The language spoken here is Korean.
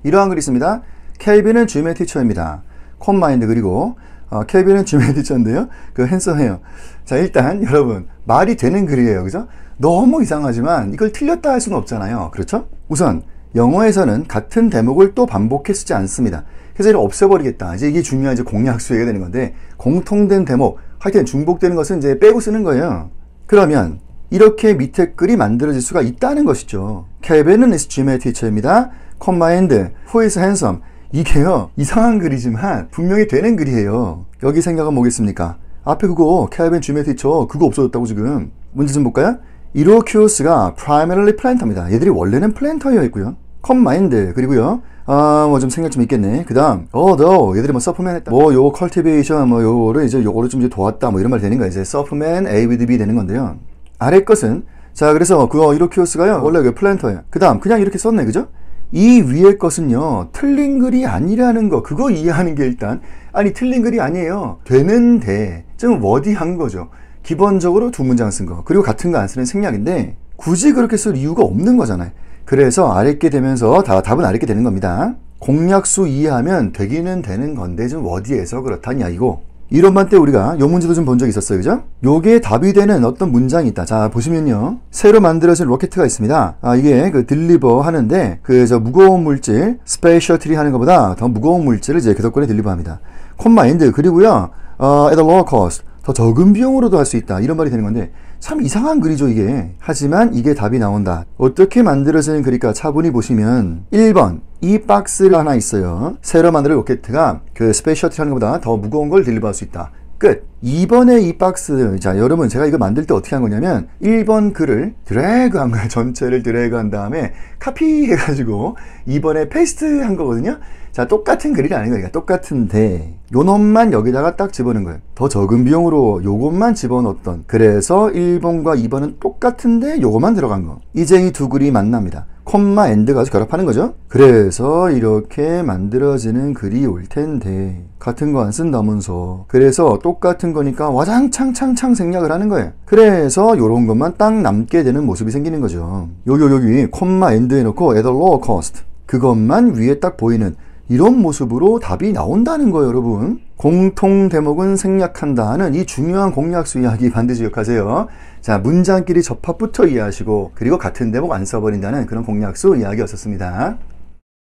이러한 글이 있습니다. 켈빈은 주임의 티처입니다. 콤마인드. 그리고 켈빈은 주임의 티처인데요, 그 핸섬해요. 자, 일단 여러분 말이 되는 글이에요, 그죠? 너무 이상하지만 이걸 틀렸다 할 수는 없잖아요. 그렇죠? 우선 영어에서는 같은 대목을 또 반복해 쓰지 않습니다. 그래서 이를 없애버리겠다. 이제 이게 중요한 이제 공략 수행이 되는 건데, 공통된 대목, 하여튼 중복되는 것은 이제 빼고 쓰는 거예요. 그러면 이렇게 밑에 글이 만들어질 수가 있다는 것이죠. Kevin은 is Jim의 teacher입니다. Combined, who is handsome. 이게요, 이상한 글이지만 분명히 되는 글이에요. 여기 생각은 뭐겠습니까? 앞에 그거 Kevin, Jim의 teacher 그거 없어졌다고 지금. 문제 좀 볼까요? Iroquois가 primarily planter입니다. 얘들이 원래는 플랜터였고요. Combined, 그리고요, 뭐 좀 생각 좀 있겠네. 그 다음, though, 얘들이 뭐 supplement 했다. 뭐 요 cultivation, 뭐 요거를 좀 이제 도왔다. 뭐 이런 말 되는 거예요. 이제 supplement A with B 되는 건데요. 아래 것은, 자, 그래서 그거 이로키오스가요, 원래 그 플랜터예요. 그 다음, 그냥 이렇게 썼네. 그죠? 이 위에 것은요, 틀린 글이 아니라는 거, 그거 이해하는 게 일단, 아니, 틀린 글이 아니에요. 되는데, 좀 워디한 거죠. 기본적으로 두 문장 쓴 거. 그리고 같은 거 안 쓰는 생략인데, 굳이 그렇게 쓸 이유가 없는 거잖아요. 그래서 아랫게 되면서 답은 아랫게 되는 겁니다. 공약수 이해하면 되기는 되는 건데 좀 워디해서 그렇다는 이야기고, 이론반 때 우리가 요 문제도 좀 본 적이 있었어요. 그죠? 요게 답이 되는 어떤 문장이 있다. 자, 보시면요, 새로 만들어진 로켓가 있습니다. 이게 그 딜리버 하는데, 무거운 물질, 스페셜트리 하는 것보다 더 무거운 물질을 이제 계속권에 딜리버 합니다. 콤마인드. 그리고요, at a lower cost, 더 적은 비용으로도 할 수 있다. 이런 말이 되는 건데, 참 이상한 글이죠, 이게. 하지만 이게 답이 나온다. 어떻게 만들어지는 글일까? 차분히 보시면 1번, 이 박스가 하나 있어요. 새로 만든 로켓가 그 스페셜티 하는 것보다 더 무거운 걸 딜리버할 수 있다. 끝. 2번의 이 박스, 자, 여러분 제가 이거 만들 때 어떻게 한 거냐면 1번 글을 드래그 한 거예요. 전체를 드래그 한 다음에 카피 해가지고 2번에 페이스트 한 거거든요. 자, 똑같은 글이 아닌 거니까 똑같은데 요 놈만 여기다가 딱 집어넣은 거예요. 더 적은 비용으로 요것만 집어넣었던. 그래서 1번과 2번은 똑같은데 요것만 들어간 거. 이제 이 두 글이 만납니다. 콤마 엔드가 결합하는 거죠. 그래서 이렇게 만들어지는 글이 올 텐데, 같은 거 안 쓴다면서. 그래서 똑같은 거니까 와장창창창 생략을 하는 거예요. 그래서 요런 것만 딱 남게 되는 모습이 생기는 거죠. 여기 콤마 엔드 해놓고 at a lower cost, 그것만 위에 딱 보이는 이런 모습으로 답이 나온다는 거예요, 여러분. 공통 대목은 생략한다 하는 이 중요한 공략수 이야기 반드시 기억하세요. 자, 문장끼리 접합부터 이해하시고, 그리고 같은 대목 안 써버린다는 그런 공략수 이야기였었습니다.